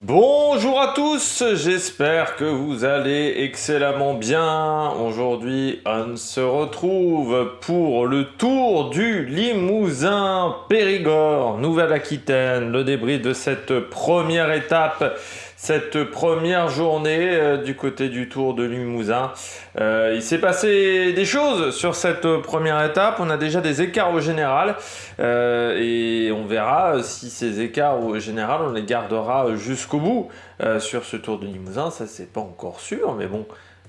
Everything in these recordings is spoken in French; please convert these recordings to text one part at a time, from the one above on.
Bonjour à tous, j'espère que vous allez excellemment bien. Aujourd'hui, on se retrouve pour le tour du Limousin Périgord, Nouvelle-Aquitaine, le débrief de cette première étape, cette première journée du côté du Tour de Limousin. Il s'est passé des choses sur cette première étape, on a déjà des écarts au général et on verra si ces écarts au général on les gardera jusqu'au bout sur ce Tour de Limousin, ça c'est pas encore sûr, mais bon,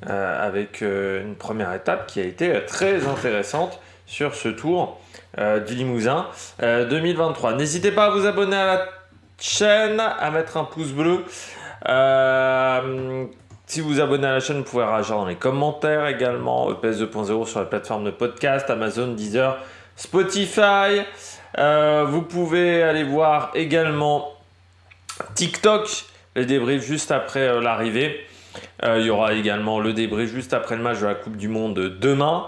avec une première étape qui a été très intéressante sur ce Tour du Limousin 2023. N'hésitez pas à vous abonner à la chaîne, à mettre un pouce bleu. Si vous vous abonnez à la chaîne, vous pouvez réagir dans les commentaires également. EPS 2.0 sur la plateforme de podcast, Amazon, Deezer, Spotify. Vous pouvez aller voir également TikTok, les débriefs juste après l'arrivée. Il y aura également le débrief juste après le match de la Coupe du Monde demain.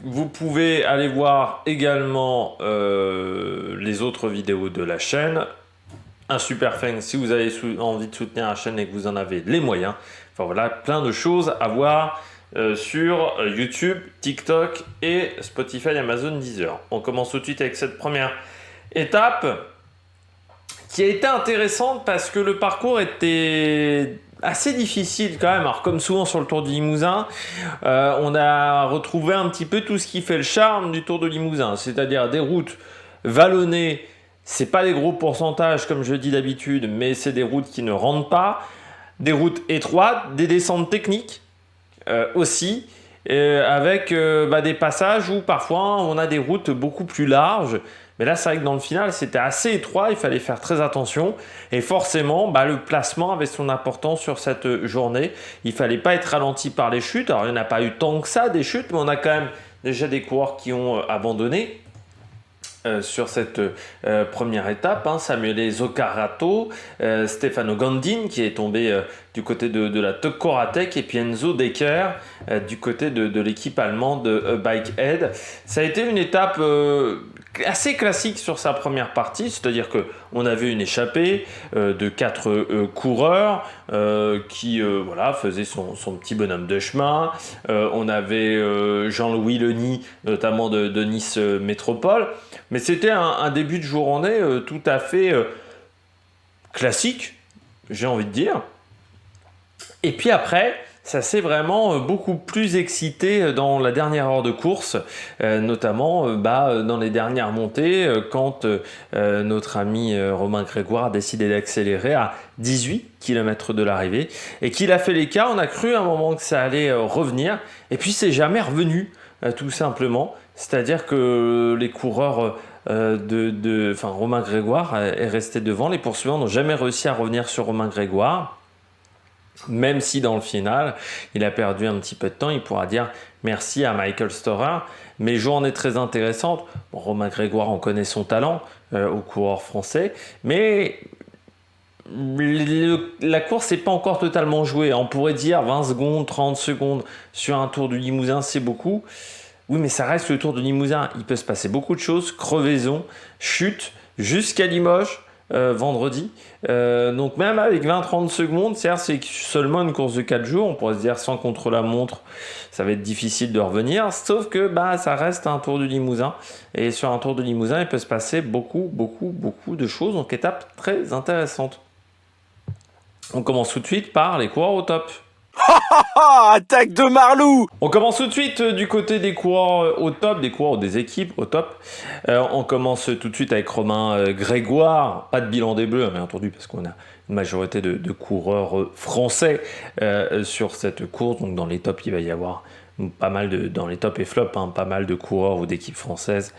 Vous pouvez aller voir également les autres vidéos de la chaîne. Un super fan si vous avez envie de soutenir la chaîne et que vous en avez les moyens. Enfin voilà, plein de choses à voir sur YouTube, TikTok et Spotify, Amazon, Deezer. On commence tout de suite avec cette première étape qui a été intéressante parce que le parcours était assez difficile quand même. Alors comme souvent sur le Tour du Limousin, on a retrouvé un petit peu tout ce qui fait le charme du Tour de Limousin, c'est-à-dire des routes vallonnées. C'est pas des gros pourcentages comme je dis d'habitude, mais c'est des routes qui ne rentrent pas, des routes étroites, des descentes techniques aussi, avec des passages où parfois on a des routes beaucoup plus larges. Mais là, c'est vrai que dans le final, c'était assez étroit, il fallait faire très attention. Et forcément, le placement avait son importance sur cette journée. Il ne fallait pas être ralenti par les chutes. Alors, il n'y en a pas eu tant que ça, des chutes, mais on a quand même déjà des coureurs qui ont abandonné. Sur cette première étape, Samuele Zoccarato, Stefano Gandin qui est tombé du côté de la Tech et puis Enzo Decker du côté de l'équipe allemande Bikehead. Ça a été une étape assez classique sur sa première partie, c'est-à-dire qu'on avait une échappée de 4 coureurs qui faisaient son petit bonhomme de chemin. On avait Jean-Louis Leny, notamment de Nice Métropole. Mais c'était un début de journée tout à fait classique, j'ai envie de dire. Et puis après, ça s'est vraiment beaucoup plus excité dans la dernière heure de course, notamment dans les dernières montées, quand notre ami Romain Grégoire a décidé d'accélérer à 18 km de l'arrivée, et qu'il a fait l'écart. On a cru à un moment que ça allait revenir, et puis c'est jamais revenu, tout simplement. C'est-à-dire que les coureurs Romain Grégoire est resté devant. Les poursuivants n'ont jamais réussi à revenir sur Romain Grégoire. Même si dans le final, il a perdu un petit peu de temps, il pourra dire merci à Michael Storer. Mais journée très intéressante. Romain Grégoire, on connaît son talent au coureur français. Mais la course n'est pas encore totalement jouée. On pourrait dire 20 secondes, 30 secondes sur un Tour du Limousin, c'est beaucoup. Oui, mais ça reste le Tour de Limousin. Il peut se passer beaucoup de choses. Crevaison, chute, jusqu'à Limoges, vendredi. Donc même avec 20-30 secondes, certes, c'est seulement une course de 4 jours. On pourrait se dire sans contre-la-montre, ça va être difficile de revenir. Sauf que ça reste un Tour du Limousin. Et sur un Tour de Limousin, il peut se passer beaucoup de choses. Donc étape très intéressante. On commence tout de suite par les coureurs au top. Attaque de Marlou. On commence tout de suite du côté des coureurs au top, des coureurs des équipes au top. On commence tout de suite avec Romain Grégoire. Pas de bilan des Bleus, bien entendu, parce qu'on a une majorité de coureurs français sur cette course. Donc dans les tops, il va y avoir pas mal dans les tops et flops, pas mal de coureurs ou d'équipes françaises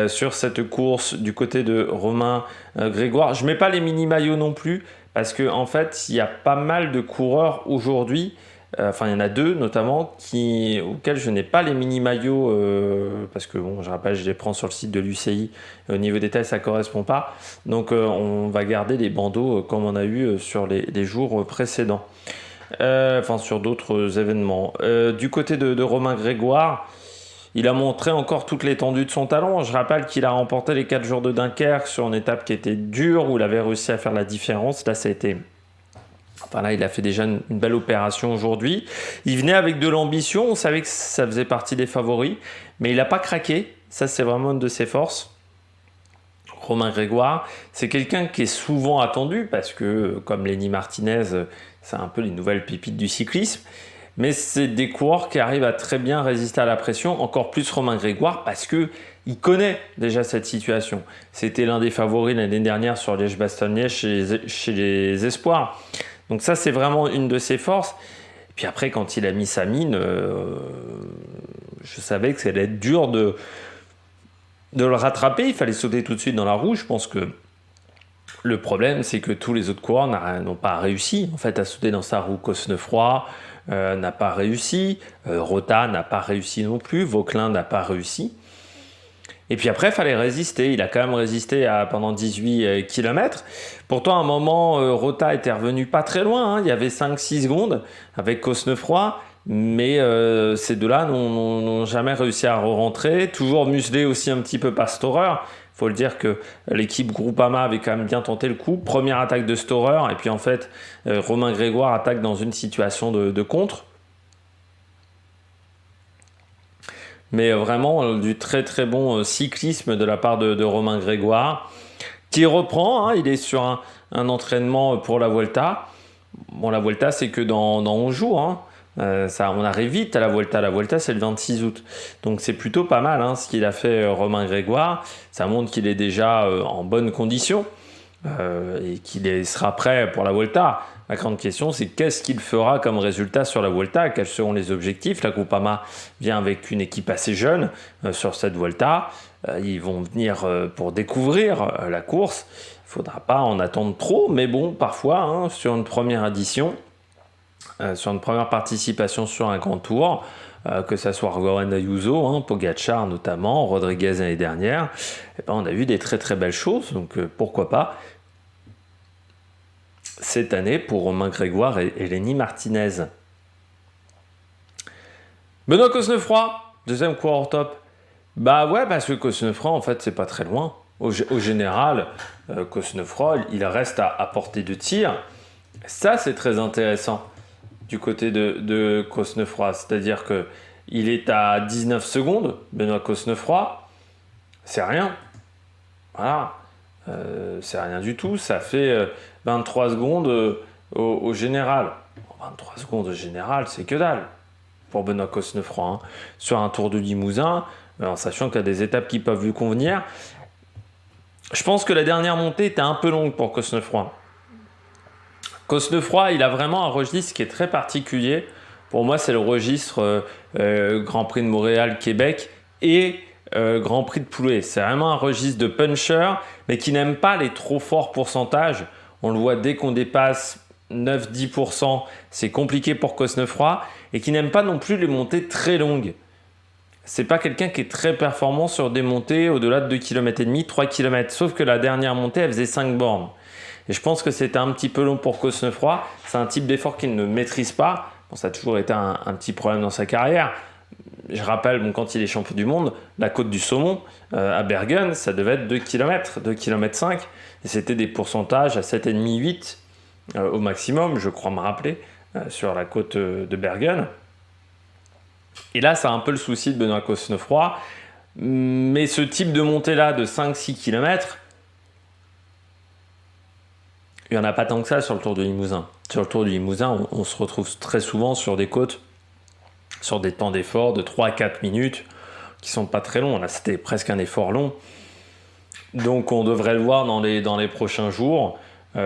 sur cette course du côté de Romain Grégoire. Je mets pas les mini-maillots non plus, parce qu'en fait, il y a pas mal de coureurs aujourd'hui, il y en a 2 notamment, auxquels je n'ai pas les mini-maillots, parce que je rappelle, je les prends sur le site de l'UCI, au niveau des tailles, ça ne correspond pas. Donc on va garder les bandeaux comme on a eu sur les jours précédents, sur d'autres événements. Du côté de Romain Grégoire, il a montré encore toute l'étendue de son talent. Je rappelle qu'il a remporté les 4 jours de Dunkerque sur une étape qui était dure, où il avait réussi à faire la différence. Là, ça a été... Enfin là, il a fait déjà une belle opération aujourd'hui. Il venait avec de l'ambition, on savait que ça faisait partie des favoris, mais il n'a pas craqué. Ça, c'est vraiment une de ses forces. Romain Grégoire, c'est quelqu'un qui est souvent attendu parce que, comme Lenny Martinez, c'est un peu les nouvelles pépites du cyclisme. Mais c'est des coureurs qui arrivent à très bien résister à la pression, encore plus Romain Grégoire parce qu'il connaît déjà cette situation. C'était l'un des favoris l'année dernière sur Liège-Bastogne-Liège chez les Espoirs. Donc ça, c'est vraiment une de ses forces. Et puis après, quand il a mis sa mine, je savais que ça allait être dur de le rattraper. Il fallait sauter tout de suite dans la roue. Je pense que le problème, c'est que tous les autres coureurs n'ont pas réussi en fait, à sauter dans sa roue. Cosnefroy n'a pas réussi. Rota n'a pas réussi non plus. Vauquelin n'a pas réussi. Et puis après, il fallait résister. Il a quand même résisté pendant 18 km. Pourtant, à un moment, Rota était revenu pas très loin. Il y avait 5-6 secondes avec Cosnefroy. Mais ces deux-là n'ont jamais réussi à re-rentrer. Toujours muselé aussi un petit peu par Storer. Il faut le dire que l'équipe Groupama avait quand même bien tenté le coup. Première attaque de Storer. Et puis en fait, Romain Grégoire attaque dans une situation de contre. Mais vraiment du très très bon cyclisme de la part de Romain Grégoire, qui reprend, il est sur un entraînement pour la Vuelta. Bon, la Vuelta, c'est que dans 11 jours, on arrive vite à la Vuelta. La Vuelta, c'est le 26 août. Donc c'est plutôt pas mal ce qu'il a fait Romain Grégoire. Ça montre qu'il est déjà en bonne condition et qu'il sera prêt pour la Vuelta. La grande question, c'est qu'est-ce qu'il fera comme résultat sur la Vuelta? Quels seront les objectifs? La Groupama vient avec une équipe assez jeune sur cette Vuelta. Ils vont venir pour découvrir la course. Il ne faudra pas en attendre trop, mais bon, parfois, sur une première édition, sur une première participation sur un grand tour, que ce soit Goran Ayuso, Pogacar notamment, Rodriguez l'année dernière, on a vu des très très belles choses, donc pourquoi pas cette année pour Romain Grégoire et Lenny Martinez. Benoît Cosnefroy, deuxième coureur top. Bah ouais, parce que Cosnefroy, en fait, c'est pas très loin. Au général, Cosnefroy, il reste à portée de tir. Ça, c'est très intéressant du côté de Cosnefroy. C'est-à-dire qu'il est à 19 secondes, Benoît Cosnefroy. C'est rien. Voilà. C'est rien du tout. Ça fait 23 secondes au général. 23 secondes au général, c'est que dalle pour Benoît Cosnefroy. Sur un Tour de Limousin, en sachant qu'il y a des étapes qui peuvent lui convenir. Je pense que la dernière montée était un peu longue pour Cosnefroy. Cosnefroy, il a vraiment un registre qui est très particulier. Pour moi, c'est le registre Grand Prix de Montréal, Québec et Grand Prix de Poulet. C'est vraiment un registre de puncher, mais qui n'aime pas les trop forts pourcentages. On le voit dès qu'on dépasse 9-10%, c'est compliqué pour Cosnefroy, et qui n'aime pas non plus les montées très longues. C'est pas quelqu'un qui est très performant sur des montées au-delà de 2,5 km, 3 km. Sauf que la dernière montée, elle faisait 5 bornes. Et je pense que c'était un petit peu long pour Cosnefroy. C'est un type d'effort qu'il ne maîtrise pas. Bon, ça a toujours été un petit problème dans sa carrière. Je rappelle, quand il est champion du monde, la côte du Saumon à Bergen, ça devait être 2 km, 2,5 km. Et c'était des pourcentages à 7,5-8 au maximum, je crois me rappeler, sur la côte de Bergen. Et là, c'est un peu le souci de Benoît Cosnefroy. Mais ce type de montée-là de 5-6 km, il n'y en a pas tant que ça sur le Tour de Limousin. Sur le Tour du Limousin, on se retrouve très souvent sur des côtes, sur des temps d'effort de 3-4 minutes, qui sont pas très longs. Là, c'était presque un effort long. Donc, on devrait le voir dans les prochains jours.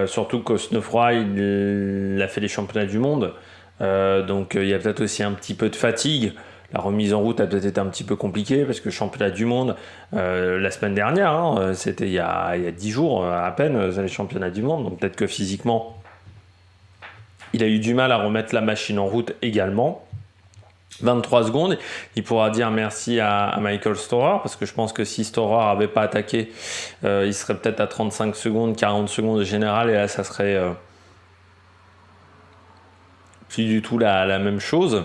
Surtout que Cosnefroy, il a fait les championnats du monde. Donc, il y a peut-être aussi un petit peu de fatigue. La remise en route a peut-être été un petit peu compliquée parce que championnat du monde, la semaine dernière, c'était il y a 10 jours à peine, les championnats du monde. Donc peut-être que physiquement, il a eu du mal à remettre la machine en route également. 23 secondes, il pourra dire merci à Michael Storer parce que je pense que si Storer n'avait pas attaqué, il serait peut-être à 35 secondes, 40 secondes au général et là ça serait plus du tout la même chose.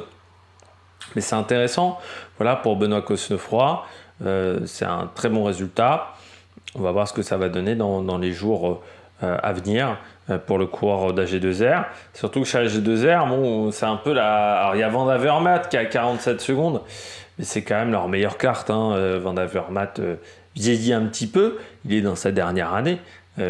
Mais c'est intéressant, voilà, pour Benoît Cosnefroy, c'est un très bon résultat. On va voir ce que ça va donner dans les jours à venir pour le coureur d'AG2R. Surtout que chez AG2R, bon, c'est un peu la... Alors, il y a Van Avermaet qui a 47 secondes, mais c'est quand même leur meilleure carte. Van Avermaet vieillit un petit peu, il est dans sa dernière année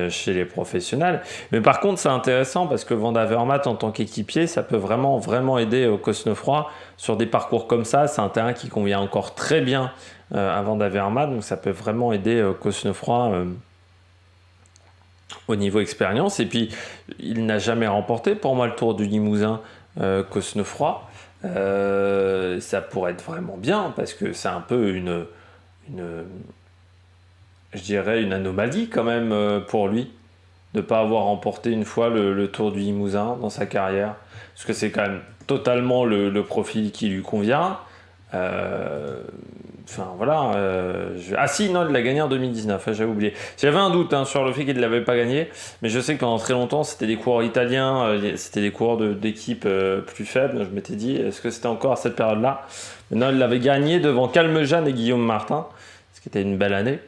chez les professionnels. Mais par contre, c'est intéressant parce que Van Avermaet en tant qu'équipier, ça peut vraiment, vraiment aider Cosnefroy sur des parcours comme ça. C'est un terrain qui convient encore très bien à Van Avermaet, donc ça peut vraiment aider Cosnefroy au niveau expérience. Et puis, il n'a jamais remporté pour moi le Tour du Limousin Cosnefroy. Ça pourrait être vraiment bien parce que c'est un peu je dirais une anomalie quand même pour lui de ne pas avoir remporté une fois le Tour du Limousin dans sa carrière, parce que c'est quand même totalement le profil qui lui convient. Enfin voilà. Ah si, non, il l'a gagné en 2019, j'avais oublié. J'avais un doute sur le fait qu'il ne l'avait pas gagné, mais je sais que pendant très longtemps, c'était des coureurs italiens, c'était des coureurs d'équipes plus faibles. Je m'étais dit, est-ce que c'était encore à cette période-là? Mais non, il l'avait gagné devant Calmejane et Guillaume Martin, ce qui était une belle année.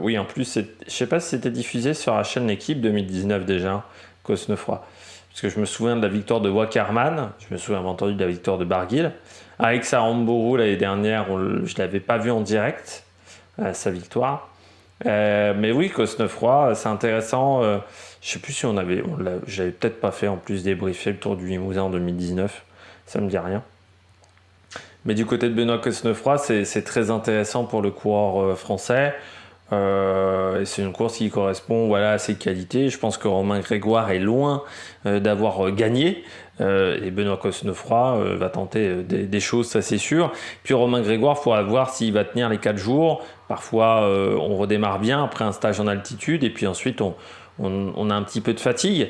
Oui, en plus, je sais pas si c'était diffusé sur la chaîne L'équipe 2019 déjà, Cosnefroy. Parce que je me souviens de la victoire de Wackerman, je me souviens entendu de la victoire de Barguil. Alex Aramburu l'année dernière, je ne l'avais pas vu en direct, sa victoire. Mais oui, Cosnefroy, c'est intéressant. Je ne sais plus si je l'avais peut-être pas fait en plus débriefer le Tour du Limousin en 2019, ça me dit rien. Mais du côté de Benoît Cosnefroy, c'est très intéressant pour le coureur français. Et c'est une course qui correspond à ses qualités. Je pense que Romain Grégoire est loin d'avoir gagné. Et Benoît Cosnefroy va tenter des choses, ça c'est sûr. Puis Romain Grégoire, il faudra voir s'il va tenir les 4 jours. Parfois, on redémarre bien après un stage en altitude. Et puis ensuite, on a un petit peu de fatigue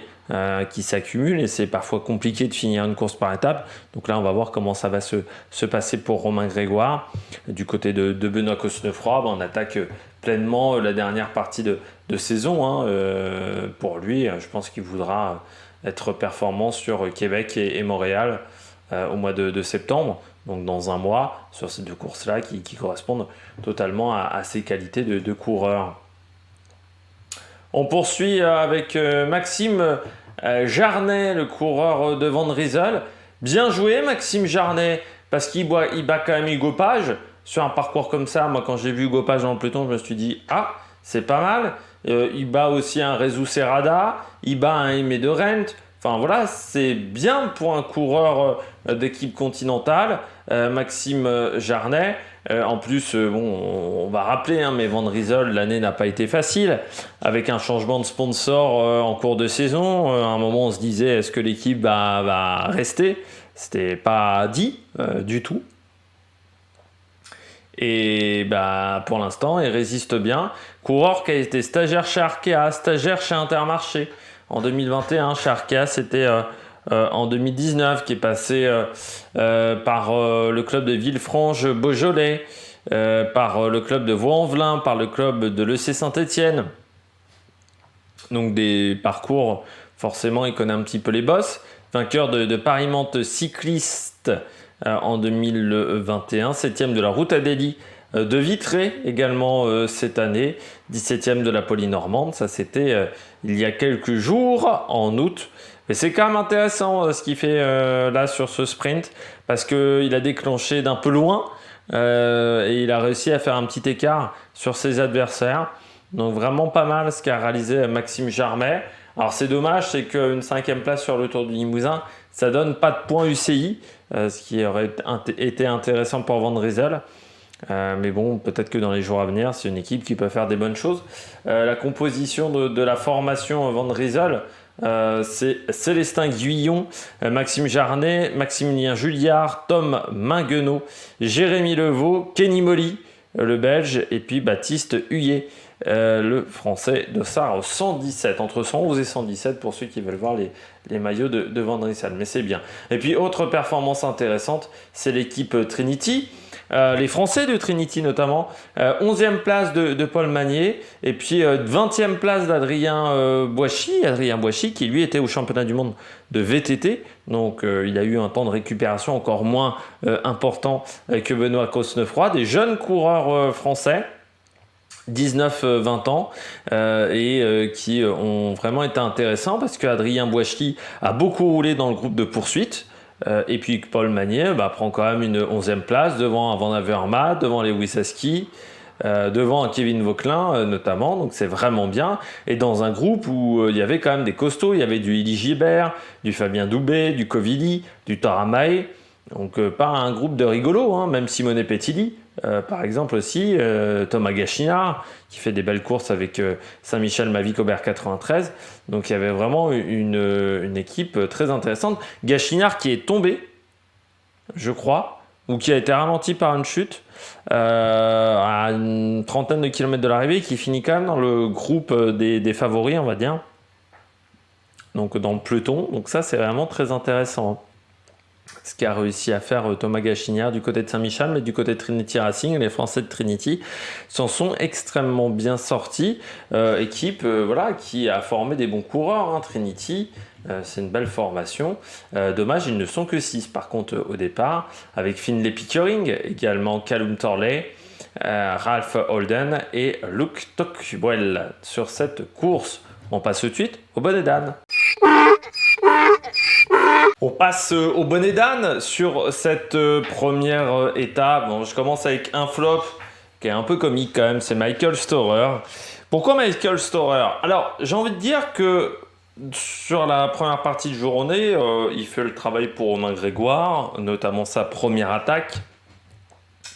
qui s'accumule et c'est parfois compliqué de finir une course par étape. Donc là, on va voir comment ça va se passer pour Romain Grégoire. Du côté de Benoît Cosnefroy, on attaque pleinement la dernière partie de saison. Pour lui, je pense qu'il voudra être performant sur Québec et Montréal au mois de septembre. Donc dans un mois, sur ces deux courses-là qui correspondent totalement à ses qualités de coureur. On poursuit avec Maxime Jarnet, le coureur de Van Rysel. Bien joué Maxime Jarnet, parce qu'il bat quand même Hugo Page. Sur un parcours comme ça, moi quand j'ai vu Hugo Page dans le peloton, je me suis dit « Ah, c'est pas mal ». Il bat aussi un Rezu Serrada, il bat un Aimé de Rent. Enfin voilà, c'est bien pour un coureur d'équipe continentale, Maxime Jarnet. En plus, on va rappeler, mais Van Rysel, l'année n'a pas été facile, avec un changement de sponsor en cours de saison. À un moment, on se disait, est-ce que l'équipe va rester? C'était pas dit du tout. Et pour l'instant, il résiste bien. Coureur qui a été stagiaire chez Arkea, stagiaire chez Intermarché. En 2021, chez Arkea, c'était en 2019, qui est passé par le club de Villefranche-Beaujolais, par le club de Vaux-en-Velin, par le club de l'EC Saint-Étienne. Donc des parcours, forcément, il connaît un petit peu les bosses. Vainqueur de Paris-Mantes cycliste en 2021, 7e de la Route à Delhi de Vitré également cette année, 17e de la Polynormande, ça c'était il y a quelques jours en août. Mais c'est quand même intéressant ce qu'il fait là sur ce sprint, parce qu'il a déclenché d'un peu loin et il a réussi à faire un petit écart sur ses adversaires. Donc vraiment pas mal ce qu'a réalisé Maxime Jarnet. Alors c'est dommage, c'est qu'une 5e place sur le Tour du Limousin, ça donne pas de points UCI, ce qui aurait été intéressant pour Van Rysel. Mais bon, peut-être que dans les jours à venir, c'est une équipe qui peut faire des bonnes choses. La composition de la formation Van Rysel, c'est Célestin Guyon, Maxime Jarnet, Maximilien Julliard, Tom Minguenot, Jérémy Levaux, Kenny Molly, le Belge, et puis Baptiste Huyet, le Français de Sarre 117, entre 111 et 117 pour ceux qui veulent voir les maillots de Van Rysel, mais c'est bien. Et puis autre performance intéressante, c'est l'équipe Trinity, les Français de Trinity notamment. 11e place de Paul Magnier et puis 20e place d'Adrien Boissy qui lui était au championnat du monde de VTT. Donc il a eu un temps de récupération encore moins important que Benoît Cosnefroy. Des jeunes coureurs français. 19-20 ans qui ont vraiment été intéressants parce qu'Adrien Boissy a beaucoup roulé dans le groupe de poursuite et puis Paul Magnier prend quand même une 11e place devant un Van Avermaet, devant Lewis Heskey, devant un Kevin Vauquelin notamment, donc c'est vraiment bien. Et dans un groupe où il y avait quand même des costauds, il y avait du Élie Gilbert, du Fabien Doubet, du Covili, du Taramae, donc pas un groupe de rigolos, même Simone Petilli. Par exemple aussi Thomas Gachinard qui fait des belles courses avec Saint-Michel Mavic Aubert 93, donc il y avait vraiment une équipe très intéressante. Gachinard qui est tombé, je crois, ou qui a été ralenti par une chute à une trentaine de kilomètres de l'arrivée, qui finit quand même dans le groupe des favoris, on va dire, donc dans le peloton. Donc ça c'est vraiment très intéressant, ce qu'a réussi à faire Thomas Gachinard du côté de Saint-Michel, mais du côté de Trinity Racing, les Français de Trinity s'en sont extrêmement bien sortis. Équipe qui a formé des bons coureurs, Trinity, c'est une belle formation. Dommage, ils ne sont que 6 par contre au départ, avec Finlay Pickering, également Callum Torley, Ralph Holden et Luke Tocqueville sur cette course. On passe tout de suite au bonnet d'âne. On passe au bonnet d'âne sur cette première étape. Bon, je commence avec un flop qui est un peu comique quand même, c'est Michael Storer. Pourquoi Michael Storer ? Alors, j'ai envie de dire que sur la première partie de journée, il fait le travail pour Romain Grégoire, notamment sa première attaque.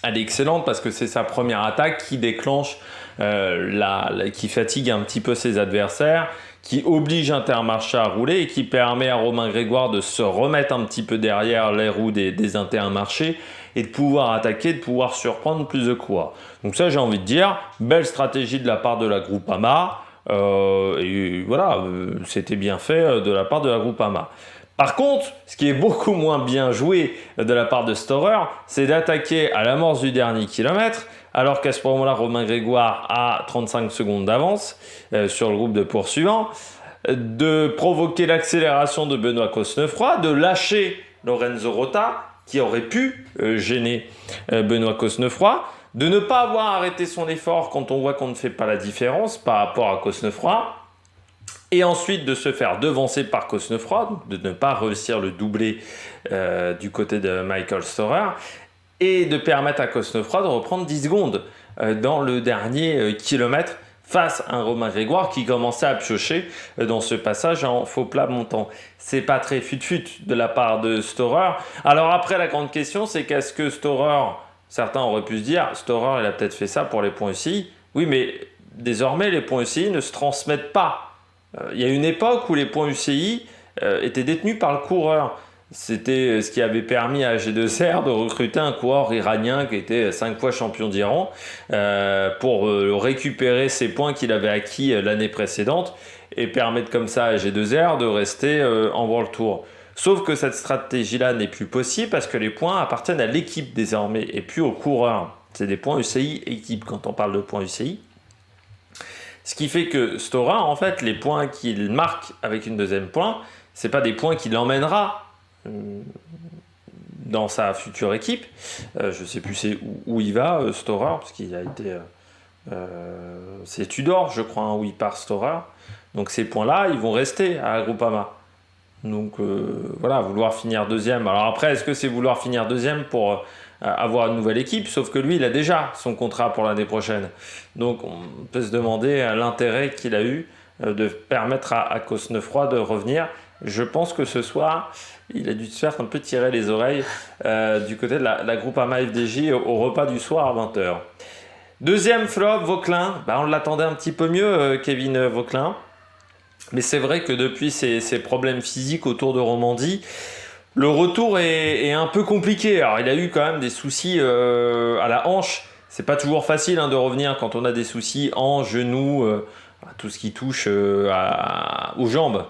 Elle est excellente parce que c'est sa première attaque qui déclenche, qui fatigue un petit peu ses adversaires, qui oblige Intermarché à rouler et qui permet à Romain Grégoire de se remettre un petit peu derrière les roues des Intermarchés et de pouvoir attaquer, de pouvoir surprendre plus de coureurs. Donc ça, j'ai envie de dire, belle stratégie de la part de la Groupama. C'était bien fait de la part de la Groupama. Par contre, ce qui est beaucoup moins bien joué de la part de Storer, c'est d'attaquer à l'amorce du dernier kilomètre, alors qu'à ce moment-là, Romain Grégoire a 35 secondes d'avance sur le groupe de poursuivants, de provoquer l'accélération de Benoît Cosnefroy, de lâcher Lorenzo Rota, qui aurait pu gêner Benoît Cosnefroy, de ne pas avoir arrêté son effort quand on voit qu'on ne fait pas la différence par rapport à Cosnefroy, et ensuite de se faire devancer par Cosnefroy, de ne pas réussir le doublé du côté de Michael Storer, et de permettre à Cosnefroy de reprendre 10 secondes dans le dernier kilomètre face à un Romain Grégoire qui commençait à piocher dans ce passage en faux plat montant. C'est pas très fut-fut de la part de Storer. Alors après, la grande question, c'est qu'est-ce que Storer, certains auraient pu se dire, Storer, il a peut-être fait ça pour les points UCI. Oui, mais désormais, les points UCI ne se transmettent pas. Il y a une époque où les points UCI étaient détenus par le coureur. C'était ce qui avait permis à AG2R de recruter un coureur iranien qui était 5 fois champion d'Iran pour récupérer ses points qu'il avait acquis l'année précédente et permettre comme ça à AG2R de rester en World Tour. Sauf que cette stratégie-là n'est plus possible parce que les points appartiennent à l'équipe désormais et plus au coureur. C'est des points UCI équipe quand on parle de points UCI. Ce qui fait que Storer, en fait, les points qu'il marque avec une deuxième point, c'est pas des points qu'il emmènera dans sa future équipe. Je sais plus où il va, Storer, parce qu'il a été... c'est Tudor, je crois, où il part Storer. Donc ces points-là, ils vont rester à Groupama. Donc vouloir finir deuxième. Alors après, est-ce que c'est vouloir finir deuxième pour avoir une nouvelle équipe ? Sauf que lui, il a déjà son contrat pour l'année prochaine. Donc on peut se demander l'intérêt qu'il a eu de permettre à Cosnefroy de revenir. Je pense que ce soir, il a dû se faire un peu tirer les oreilles du côté de la Groupama FDJ au repas du soir à 20h. Deuxième flop, Vauquelin. On l'attendait un petit peu mieux, Kevin Vauquelin. Mais c'est vrai que depuis ses problèmes physiques autour de Romandie, le retour est un peu compliqué. Alors, il a eu quand même des soucis à la hanche. C'est pas toujours facile de revenir quand on a des soucis hanche, genoux, tout ce qui touche aux jambes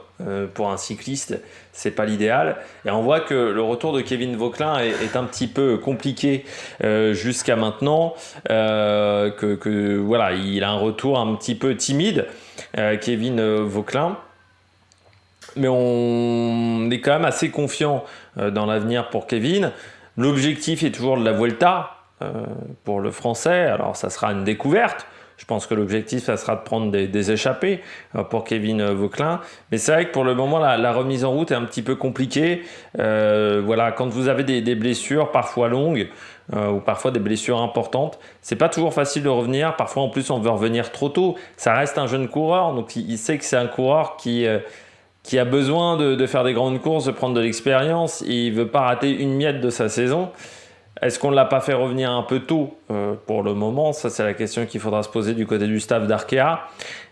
pour un cycliste, c'est pas l'idéal. Et on voit que le retour de Kevin Vauquelin est un petit peu compliqué jusqu'à maintenant. Voilà, il a un retour un petit peu timide, Kevin Vauquelin. Mais on est quand même assez confiant dans l'avenir pour Kevin. L'objectif est toujours de la Vuelta pour le Français. Alors ça sera une découverte. Je pense que l'objectif, ça sera de prendre des échappées pour Kevin Vauquelin. Mais c'est vrai que pour le moment, la remise en route est un petit peu compliquée. Voilà, quand vous avez des blessures parfois longues ou parfois des blessures importantes, c'est pas toujours facile de revenir. Parfois, en plus, on veut revenir trop tôt. Ça reste un jeune coureur, donc il sait que c'est un coureur qui a besoin de faire des grandes courses, de prendre de l'expérience. Il ne veut pas rater une miette de sa saison. Est-ce qu'on ne l'a pas fait revenir un peu tôt pour le moment? Ça, c'est la question qu'il faudra se poser du côté du staff d'Arkea.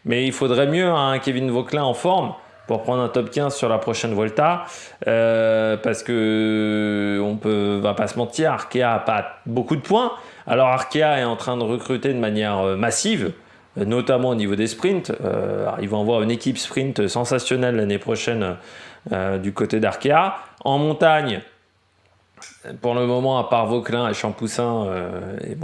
Mais il faudrait mieux un Kevin Vauquelin en forme pour prendre un top 15 sur la prochaine Vuelta. Parce que on va pas se mentir, Arkea n'a pas beaucoup de points. Alors Arkea est en train de recruter de manière massive, notamment au niveau des sprints. Ils vont avoir une équipe sprint sensationnelle l'année prochaine du côté d'Arkea. En montagne, pour le moment, à part Vauquelin et Champoussin,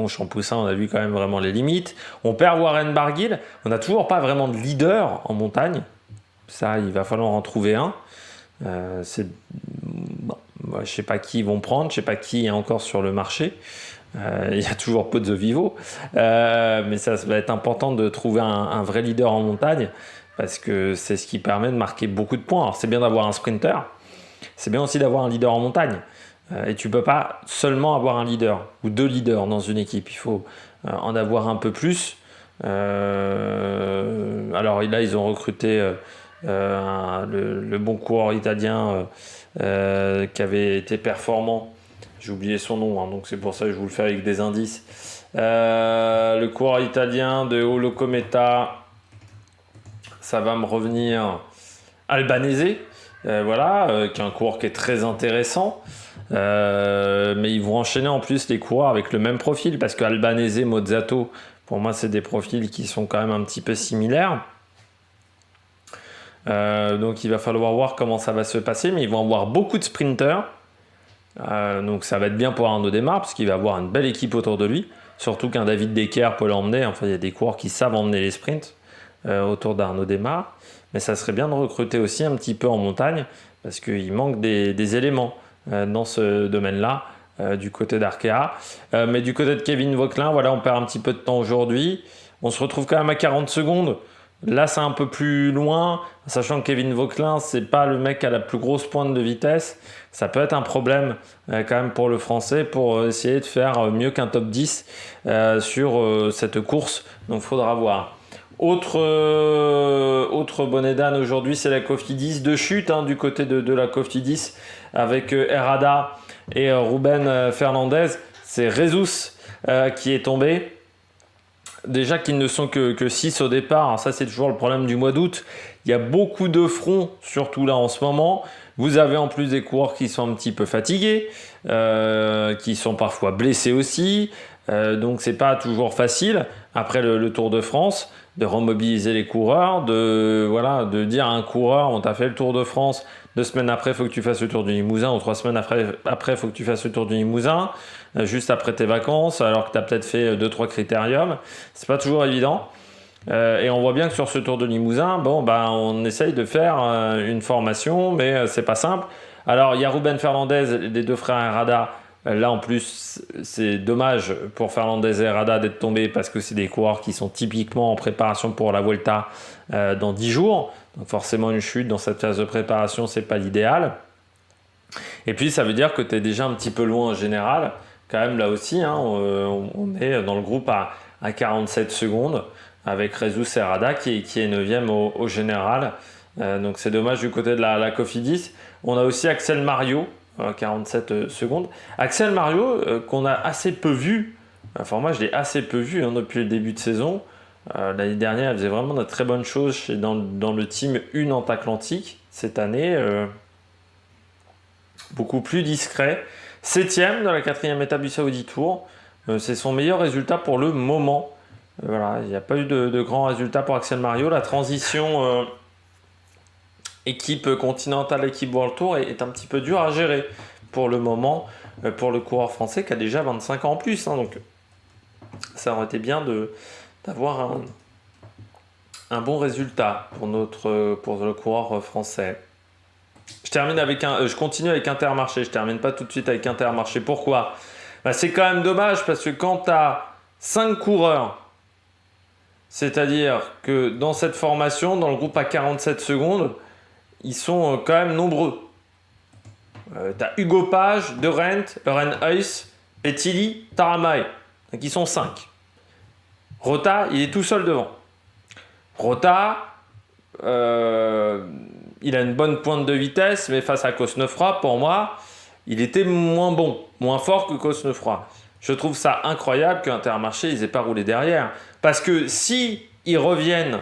Champoussin, on a vu quand même vraiment les limites. On perd Warren Barguil. On n'a toujours pas vraiment de leader en montagne. Ça, il va falloir en trouver un. Je ne sais pas qui ils vont prendre, je ne sais pas qui est encore sur le marché. Il y a toujours Pozzo Vivo. Mais ça va être important de trouver un vrai leader en montagne parce que c'est ce qui permet de marquer beaucoup de points. Alors, c'est bien d'avoir un sprinter. C'est bien aussi d'avoir un leader en montagne. Et tu ne peux pas seulement avoir un leader ou deux leaders dans une équipe. Il faut en avoir un peu plus. Alors là, ils ont recruté le bon coureur italien qui avait été performant. J'ai oublié son nom, donc c'est pour ça que je vous le fais avec des indices. Le coureur italien de Holocometa, ça va me revenir. Albanese, qui est un coureur qui est très intéressant. Mais ils vont enchaîner en plus les coureurs avec le même profil parce que Albanese, Mozzato, pour moi, c'est des profils qui sont quand même un petit peu similaires. Donc il va falloir voir comment ça va se passer, mais ils vont avoir beaucoup de sprinters. Donc ça va être bien pour Arnaud Démare parce qu'il va avoir une belle équipe autour de lui. Surtout qu'un David Decker peut l'emmener. Enfin, il y a des coureurs qui savent emmener les sprints autour d'Arnaud Démare. Mais ça serait bien de recruter aussi un petit peu en montagne parce qu'il manque des éléments dans ce domaine-là du côté d'Arkea. Mais du côté de Kevin Vauquelin, on perd un petit peu de temps aujourd'hui. On se retrouve quand même à 40 secondes. Là, c'est un peu plus loin, sachant que Kevin Vauquelin, c'est pas le mec à la plus grosse pointe de vitesse. Ça peut être un problème quand même pour le Français pour essayer de faire mieux qu'un top 10 sur cette course. Donc, il faudra voir. Autre bonnet d'âne aujourd'hui, c'est la Cofidis de chute du côté de la Cofidis avec Herrada et Ruben Fernandez. C'est Jesus qui est tombé. Déjà qu'ils ne sont que 6 au départ, alors ça c'est toujours le problème du mois d'août. Il y a beaucoup de fronts, surtout là en ce moment. Vous avez en plus des coureurs qui sont un petit peu fatigués, qui sont parfois blessés aussi. Donc c'est pas toujours facile, après le Tour de France, de remobiliser les coureurs, de dire à un coureur, on t'a fait le Tour de France, 2 semaines après, il faut que tu fasses le Tour du Limousin, ou 3 semaines après, il faut que tu fasses le Tour du Limousin, juste après tes vacances, alors que tu as peut-être fait 2-3 critériums. C'est pas toujours évident. Et on voit bien que sur ce Tour de Limousin, on essaye de faire une formation, mais c'est pas simple. Alors, il y a Ruben Fernandez, les deux frères Herrada. Là, en plus, c'est dommage pour Fernandez et Herrada d'être tombés parce que c'est des coureurs qui sont typiquement en préparation pour la Vuelta dans 10 jours. Donc forcément, une chute dans cette phase de préparation, c'est pas l'idéal. Et puis, ça veut dire que tu es déjà un petit peu loin en général. Quand même, là aussi, on est dans le groupe à 47 secondes avec Jesus Herrada qui est 9e au général. Donc, c'est dommage du côté de la Cofidis. On a aussi Axel Mario, 47 secondes. Axel Mario, qu'on a assez peu vu. Enfin, moi, je l'ai assez peu vu depuis le début de saison. L'année dernière, elle faisait vraiment de très bonnes choses dans le team Unant Atlantique. Cette année, beaucoup plus discret. 7e dans la 4e étape du Saudi Tour. C'est son meilleur résultat pour le moment. Voilà, il n'y a pas eu de grands résultats pour Axel Mario. La transition équipe continentale, équipe World Tour est un petit peu dure à gérer pour le moment pour le coureur français qui a déjà 25 ans en plus. Hein, donc ça aurait été bien d'avoir un bon résultat pour le coureur français. Je continue avec Intermarché. Je termine pas tout de suite avec Intermarché. Pourquoi? C'est quand même dommage parce que quand tu as 5 coureurs, c'est-à-dire que dans cette formation, dans le groupe à 47 secondes, ils sont quand même nombreux. Tu as Hugo Page, De Rent, Loren Huys, Etili, Taramay. Donc ils sont 5. Rota, il est tout seul devant. Rota, il a une bonne pointe de vitesse, mais face à Cosnefroy, pour moi, il était moins bon, moins fort que Cosnefroy. Je trouve ça incroyable qu'Intermarché, ils aient pas roulé derrière. Parce que si ils reviennent,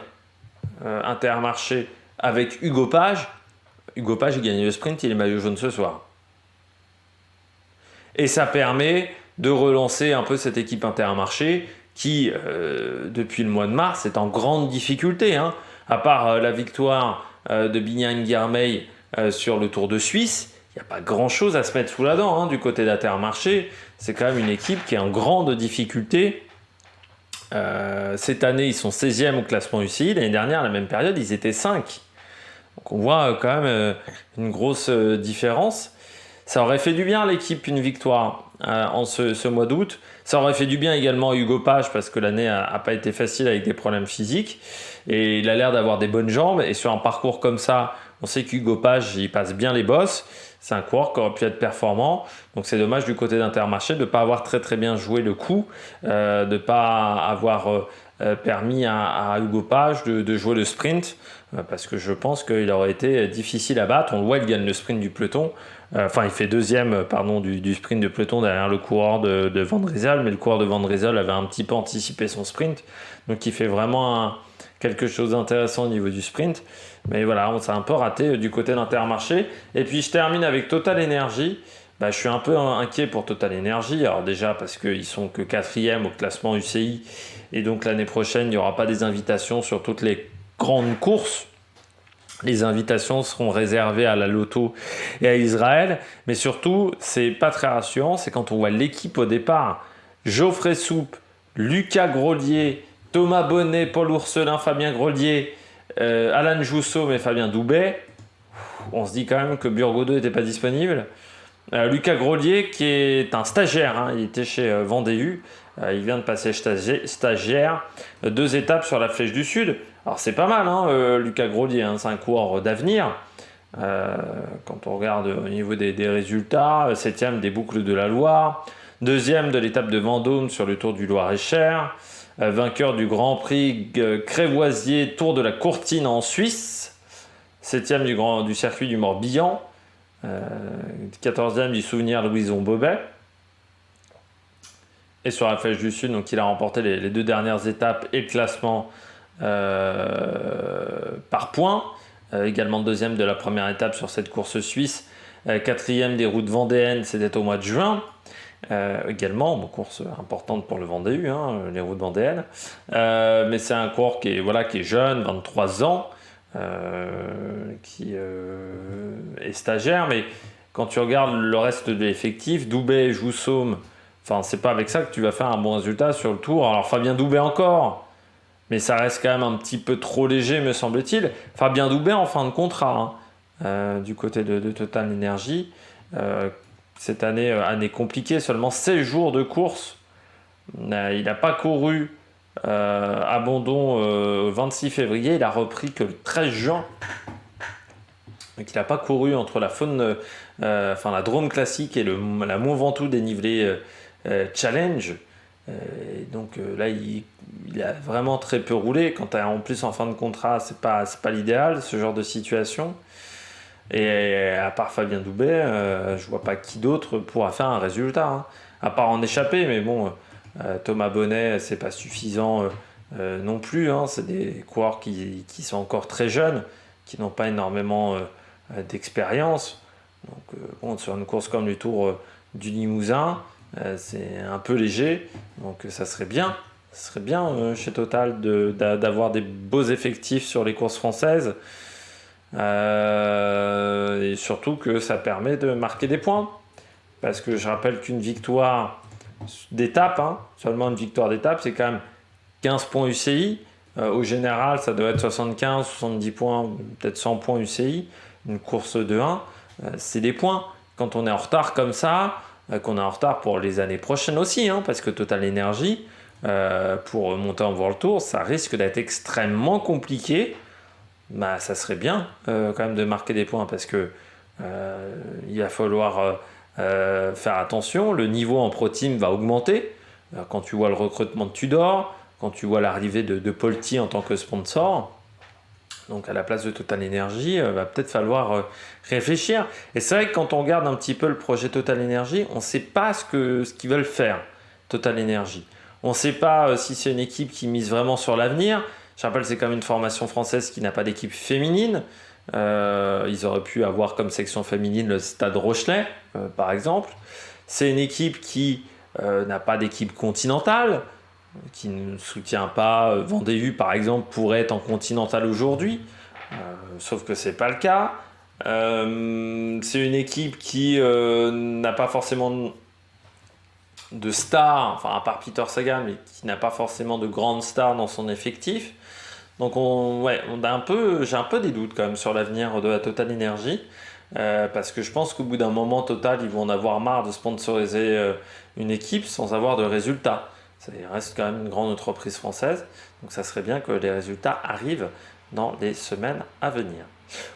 Intermarché, avec Hugo Page, il gagne le sprint, il est maillot jaune ce soir. Et ça permet de relancer un peu cette équipe Intermarché qui, depuis le mois de mars, est en grande difficulté. Hein. À part la victoire de Biniam Girmay sur le Tour de Suisse, il n'y a pas grand-chose à se mettre sous la dent du côté d'Intermarché. C'est quand même une équipe qui est en grande difficulté. Cette année, ils sont 16e au classement UCI. L'année dernière, à la même période, ils étaient 5. Donc on voit quand même une grosse différence. Ça aurait fait du bien à l'équipe une victoire en ce mois d'août. Ça aurait fait du bien également à Hugo Page parce que l'année n'a pas été facile avec des problèmes physiques. Et il a l'air d'avoir des bonnes jambes. Et sur un parcours comme ça, on sait qu'Hugo Page, il passe bien les bosses. C'est un coureur qui aurait pu être performant. Donc c'est dommage du côté d'Intermarché de ne pas avoir très très bien joué le coup, de ne pas avoir permis à Hugo Page de jouer le sprint, parce que je pense qu'il aurait été difficile à battre. On le voit, il gagne le sprint du peloton. Il fait deuxième du sprint de peloton derrière le coureur de Van Rysel, mais le coureur de Van Rysel avait un petit peu anticipé son sprint. Donc il fait vraiment quelque chose d'intéressant au niveau du sprint. Mais voilà, on s'est un peu raté du côté d'Intermarché. Et puis je termine avec Total Energy. Je suis un peu inquiet pour Total Energy. Alors déjà parce qu'ils sont que 4e au classement UCI. Et donc l'année prochaine, il n'y aura pas des invitations sur toutes les grandes courses. Les invitations seront réservées à la Lotto et à Israël. Mais surtout, c'est pas très rassurant. C'est quand on voit l'équipe au départ. Geoffrey Soupe, Lucas Grolier, Thomas Bonnet, Paul Ourselin, Fabien Grolier, Alan Jousseau et Fabien Doubet. On se dit quand même que Burgodeau n'était pas disponible. Lucas Grolier qui est un stagiaire, il était chez Vendée. Il vient de passer stagiaire. 2 étapes sur la Flèche du Sud. Alors c'est pas mal, Lucas Grolier, c'est un coureur d'avenir. Quand on regarde au niveau des résultats, 7e des boucles de la Loire, 2e de l'étape de Vendôme sur le Tour du Loir-et-Cher, vainqueur du Grand Prix Crévoisier Tour de la Courtine en Suisse, 7e du circuit du Morbihan, 14e du Souvenir Louison Bobet. Et sur la Flèche du Sud, donc il a remporté les 2 dernières étapes et le classement par points. Également 2e de la première étape sur cette course suisse. 4e des routes vendéennes, c'était au mois de juin. Également, course importante pour le Vendée U, les routes vendéennes. Mais c'est un coureur qui est jeune, 23 ans, qui est stagiaire. Mais quand tu regardes le reste de l'effectif, Doubet, Joussaume, c'est pas avec ça que tu vas faire un bon résultat sur le Tour. Alors Fabien Doubet encore, mais ça reste quand même un petit peu trop léger, me semble-t-il. Fabien Doubet en fin de contrat, du côté de Total Energy. Cette année compliquée, seulement 16 jours de course. Il n'a pas couru abandon 26 février, il a repris que le 13 juin. Donc il n'a pas couru entre la la Drôme Classique et la Mont Ventoux dénivelé Challenge. Donc là, il a vraiment très peu roulé. Quand tu es en plus en fin de contrat, c'est pas l'idéal, ce genre de situation. Et à part Fabien Doubet, je vois pas qui d'autre pourra faire un résultat. À part en échapper, mais bon, Thomas Bonnet, c'est pas suffisant non plus. C'est des coureurs qui sont encore très jeunes, qui n'ont pas énormément d'expérience. Donc sur une course comme le Tour du Limousin, c'est un peu léger, donc ça serait bien Ce serait bien chez Total d'avoir des beaux effectifs sur les courses françaises. Et surtout que ça permet de marquer des points. Parce que je rappelle qu'une victoire d'étape, seulement une victoire d'étape, c'est quand même 15 points UCI. Au général, ça doit être 75, 70 points, peut-être 100 points UCI. Une course de 1, c'est des points. Quand on est en retard comme ça, qu'on est en retard pour les années prochaines aussi, parce que Total Energy, pour monter en World Tour, ça risque d'être extrêmement compliqué. Ça serait bien quand même de marquer des points parce que il va falloir faire attention. Le niveau en Pro Team va augmenter. Quand tu vois le recrutement de Tudor, quand tu vois l'arrivée de Polti en tant que sponsor, donc à la place de Total Energy, va peut-être falloir réfléchir. Et c'est vrai que quand on regarde un petit peu le projet Total Energy, on ne sait pas ce qu'ils veulent faire, Total Energy. On ne sait pas si c'est une équipe qui mise vraiment sur l'avenir. Je rappelle, c'est quand même une formation française qui n'a pas d'équipe féminine. Ils auraient pu avoir comme section féminine le Stade Rochelet, par exemple. C'est une équipe qui n'a pas d'équipe continentale, qui ne soutient pas Vendée U, par exemple, pourrait être en continentale aujourd'hui. Sauf que ce n'est pas le cas. C'est une équipe qui n'a pas forcément de stars, enfin à part Peter Sagan, mais qui n'a pas forcément de grandes stars dans son effectif. Donc j'ai un peu des doutes quand même sur l'avenir de la Total Energy, parce que je pense qu'au bout d'un moment, Total, ils vont en avoir marre de sponsoriser une équipe sans avoir de résultats. Ça reste quand même une grande entreprise française, donc ça serait bien que les résultats arrivent dans les semaines à venir.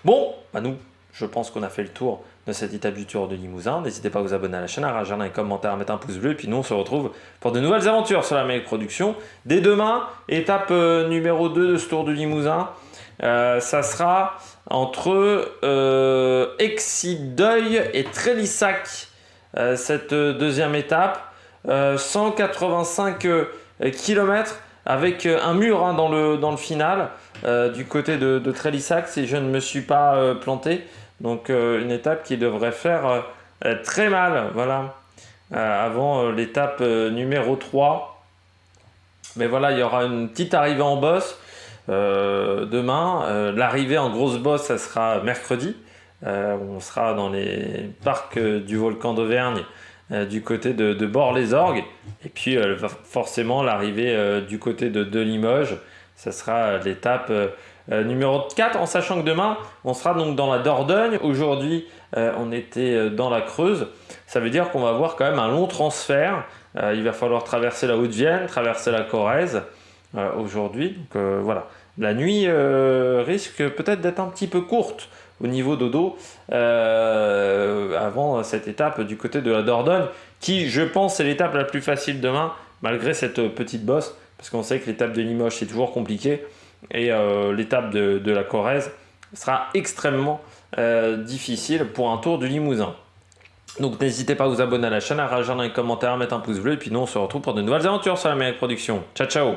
Bon, nous, je pense qu'on a fait le tour de cette étape du Tour de Limousin. N'hésitez pas à vous abonner à la chaîne, à réagir dans les commentaires, à mettre un pouce bleu. Et puis nous, on se retrouve pour de nouvelles aventures sur la Méga Production. Dès demain, étape numéro 2 de ce Tour de Limousin. Ça sera entre Exideuil et Trélissac. Cette deuxième étape. 185 km avec un mur dans le final du côté de Trélissac, si je ne me suis pas planté. Donc une étape qui devrait faire très mal, voilà, avant l'étape numéro 3. Mais voilà, il y aura une petite arrivée en bosse demain. L'arrivée en grosse bosse, ça sera mercredi. On sera dans les parcs du volcan d'Auvergne, du côté de Bord-les-Orgues. Et puis forcément l'arrivée du côté de Limoges, ça sera l'étape numéro 4, en sachant que demain on sera donc dans la Dordogne. Aujourd'hui on était dans la Creuse. Ça veut dire qu'on va avoir quand même un long transfert. Il va falloir traverser la Haute-Vienne, traverser la Corrèze aujourd'hui. Donc voilà, la nuit risque peut-être d'être un petit peu courte au niveau dodo avant cette étape du côté de la Dordogne, qui je pense est l'étape la plus facile demain, malgré cette petite bosse, parce qu'on sait que l'étape de Limoges c'est toujours compliqué, et l'étape de la Corrèze sera extrêmement difficile pour un Tour du Limousin. Donc n'hésitez pas à vous abonner à la chaîne, à réagir dans les commentaires, à mettre un pouce bleu, et puis nous on se retrouve pour de nouvelles aventures sur la Méga Production. Ciao ciao.